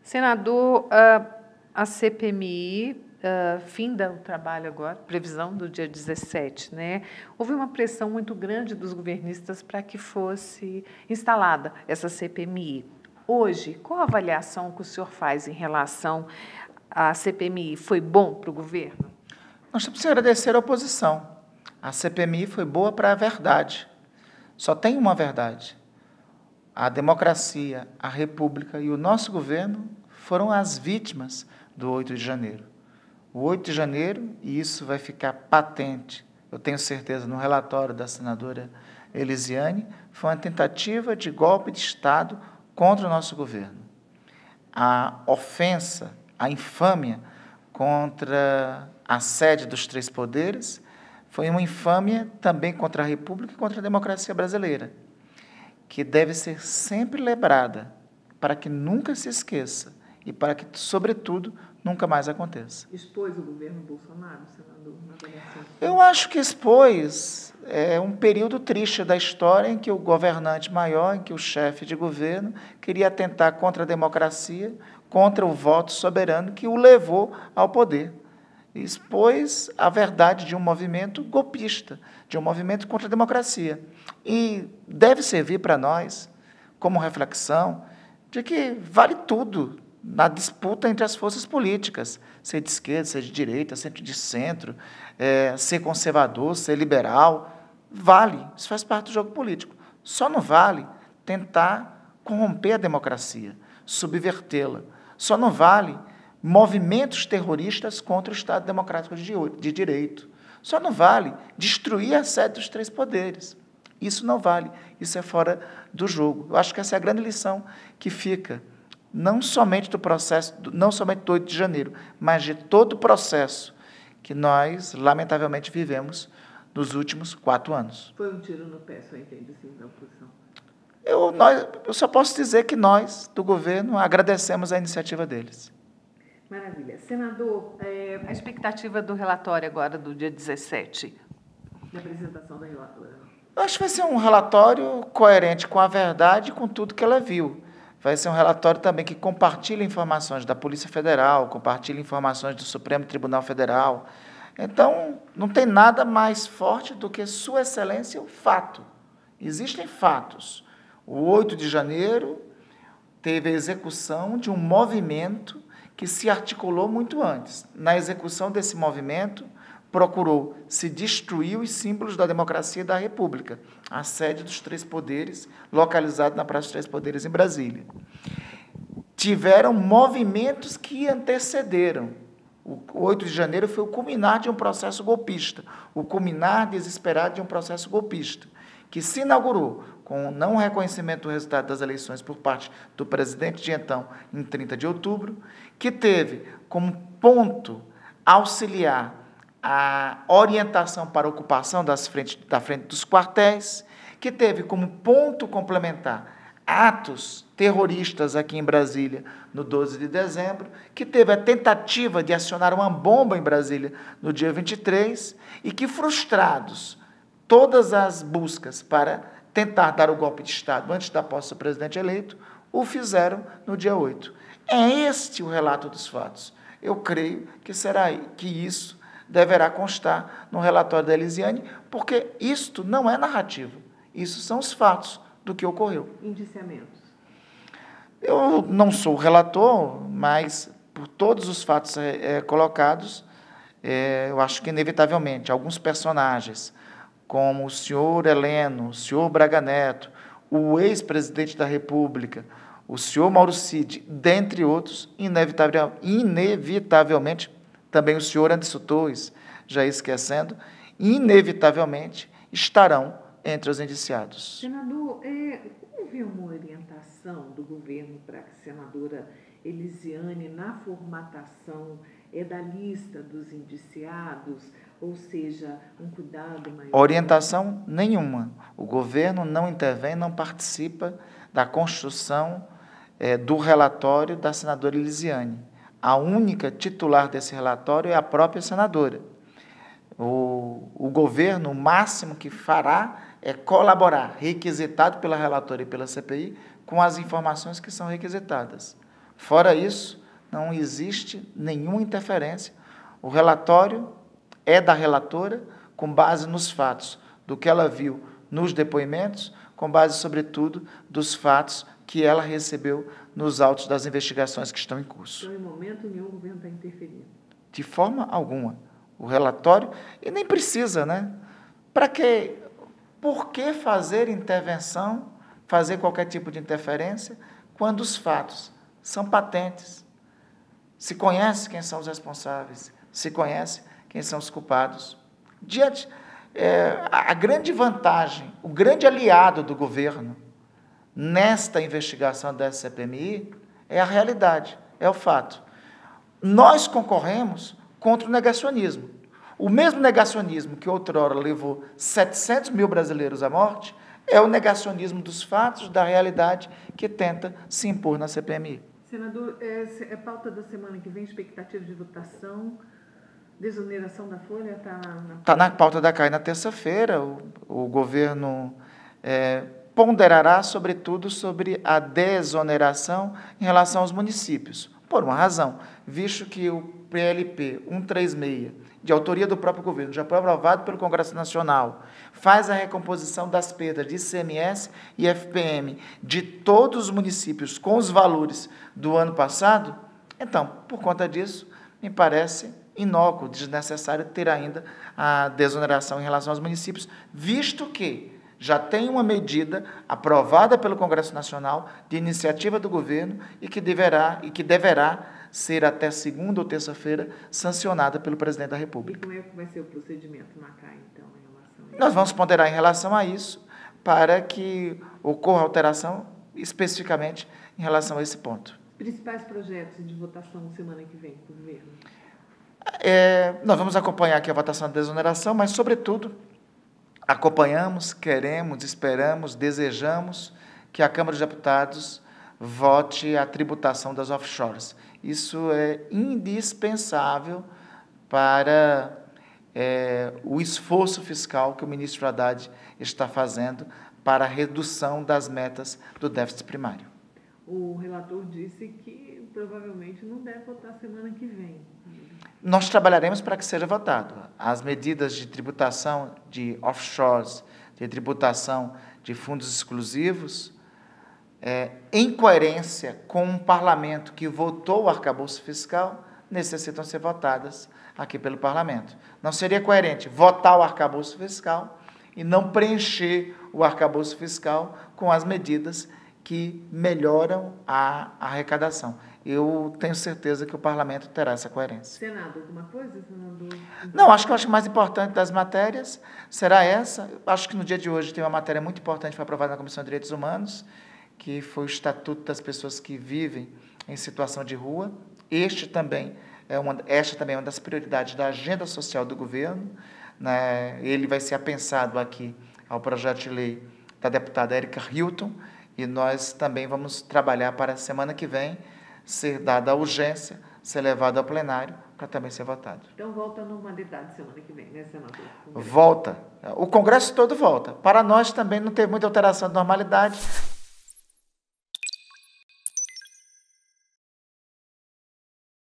Senador, a CPMI finda o trabalho agora, previsão do dia 17, né? Houve uma pressão muito grande dos governistas para que fosse instalada essa CPMI. Hoje, qual a avaliação que o senhor faz em relação à CPMI? Foi bom para o governo? Nós temos que agradecer a oposição. A CPMI foi boa para a verdade. Só tem uma verdade. A democracia, a república e o nosso governo foram as vítimas do 8 de janeiro. O 8 de janeiro, e isso vai ficar patente, eu tenho certeza, no relatório da senadora Elisiane, foi uma tentativa de golpe de Estado contra o nosso governo. A ofensa, a infâmia contra a sede dos três poderes foi uma infâmia também contra a República e contra a democracia brasileira, que deve ser sempre lembrada, para que nunca se esqueça e para que, sobretudo, nunca mais aconteça. Expôs o governo Bolsonaro, senador, na avaliação? Eu acho que expôs um período triste da história em que o governante maior, em que o chefe de governo queria atentar contra a democracia, contra o voto soberano que o levou ao poder. Expôs a verdade de um movimento golpista, de um movimento contra a democracia. E deve servir para nós, como reflexão, de que vale tudo na disputa entre as forças políticas, ser de esquerda, ser de direita, ser de centro, ser conservador, ser liberal, vale, isso faz parte do jogo político. Só não vale tentar corromper a democracia, subvertê-la. Só não vale movimentos terroristas contra o Estado Democrático de Direito. Só não vale destruir a sede dos três poderes. Isso não vale, isso é fora do jogo. Eu acho que essa é a grande lição que fica, não somente do processo, não somente do 8 de janeiro, mas de todo o processo que nós, lamentavelmente, vivemos nos últimos 4 anos. Foi um tiro no pé, só entende, sim, da oposição? Eu só posso dizer que nós, do governo, agradecemos a iniciativa deles. Maravilha. Senador, a expectativa do relatório agora, do dia 17, da apresentação da relatora? Eu acho que vai ser um relatório coerente com a verdade e com tudo que ela viu. Vai ser um relatório também que compartilha informações da Polícia Federal, compartilha informações do Supremo Tribunal Federal. Então, não tem nada mais forte do que Sua Excelência, o fato. Existem fatos. O 8 de janeiro teve a execução de um movimento que se articulou muito antes. Na execução desse movimento, procurou se destruir os símbolos da democracia e da República, a sede dos três poderes, localizada na Praça dos Três Poderes, em Brasília. Tiveram movimentos que antecederam. O 8 de janeiro foi o culminar de um processo golpista, o culminar desesperado de um processo golpista, que se inaugurou com o não reconhecimento do resultado das eleições por parte do presidente de então, em 30 de outubro, que teve como ponto auxiliar a orientação para a ocupação da frente dos quartéis, que teve como ponto complementar atos terroristas aqui em Brasília, no 12 de dezembro, que teve a tentativa de acionar uma bomba em Brasília no dia 23, e que, frustrados todas as buscas para tentar dar o golpe de Estado antes da posse do presidente eleito, o fizeram no dia 8. É este o relato dos fatos. Eu creio que isso deverá constar no relatório da Elisiane, porque isto não é narrativo, isso são os fatos do que ocorreu. Indiciamentos. Eu não sou o relator, mas por todos os fatos colocados, eu acho que, inevitavelmente, alguns personagens, como o senhor Heleno, o senhor Braga Neto, o ex-presidente da República, o senhor Mauro Cid, dentre outros, inevitavelmente, também o senhor Anderson Torres, já esquecendo, inevitavelmente estarão entre os indiciados. Senador, houve uma orientação do governo para que a senadora Elisiane, na formatação da lista dos indiciados, ou seja, um cuidado maior? Orientação nenhuma. O governo não intervém, não participa da construção do relatório da senadora Elisiane. A única titular desse relatório é a própria senadora. O governo, o máximo que fará é colaborar, requisitado pela relatora e pela CPI, com as informações que são requisitadas. Fora isso, não existe nenhuma interferência. O relatório é da relatora, com base nos fatos do que ela viu nos depoimentos, com base, sobretudo, dos fatos que ela recebeu nos autos das investigações que estão em curso. Então, em momento nenhum, o governo está interferindo? De forma alguma. O relatório, e nem precisa, né? Para quê? Por que fazer intervenção, fazer qualquer tipo de interferência, quando os fatos são patentes? Se conhece quem são os responsáveis, se conhece quem são os culpados. A grande vantagem, o grande aliado do governo nesta investigação da CPMI é a realidade, é o fato. Nós concorremos contra o negacionismo. O mesmo negacionismo que outrora levou 700 mil brasileiros à morte é o negacionismo dos fatos, da realidade, que tenta se impor na CPMI. Senador, é pauta da semana que vem, expectativa de votação, desoneração da folha? Está na pauta da CAI na terça-feira. O governo ponderará, sobretudo, sobre a desoneração em relação aos municípios. Por uma razão, visto que o PLP 136, de autoria do próprio governo, já foi aprovado pelo Congresso Nacional, faz a recomposição das perdas de ICMS e FPM de todos os municípios com os valores do ano passado. Então, por conta disso, me parece inócuo, desnecessário ter ainda a desoneração em relação aos municípios, visto que já tem uma medida aprovada pelo Congresso Nacional de iniciativa do governo e que deverá ser até segunda ou terça-feira sancionada pelo presidente da República. E como é que vai ser o procedimento na CAI, então, em relação a isso? Nós vamos ponderar em relação a isso para que ocorra alteração especificamente em relação a esse ponto. Principais projetos de votação semana que vem do governo? Nós vamos acompanhar aqui a votação da desoneração, mas, sobretudo, acompanhamos, queremos, esperamos, desejamos que a Câmara dos Deputados vote a tributação das offshores. Isso é indispensável para o esforço fiscal que o ministro Haddad está fazendo para a redução das metas do déficit primário. O relator disse que provavelmente não deve votar semana que vem. Nós trabalharemos para que seja votado. As medidas de tributação de offshores, de tributação de fundos exclusivos, em coerência com um parlamento que votou o arcabouço fiscal, necessitam ser votadas aqui pelo parlamento. Não seria coerente votar o arcabouço fiscal e não preencher o arcabouço fiscal com as medidas que melhoram a arrecadação. Eu tenho certeza que o parlamento terá essa coerência. Senado, alguma coisa, senador? Não, acho que a mais importante das matérias será essa. Acho que no dia de hoje tem uma matéria muito importante que foi aprovada na Comissão de Direitos Humanos, que foi o Estatuto das Pessoas que Vivem em Situação de Rua. Esta também é uma das prioridades da agenda social do governo, né? Ele vai ser apensado aqui ao projeto de lei da deputada Érica Hilton, e nós também vamos trabalhar para a semana que vem ser dada a urgência, ser levado ao plenário para também ser votado. Então, volta à normalidade semana que vem, né, senador? Volta. O Congresso todo volta. Para nós também não teve muita alteração de normalidade,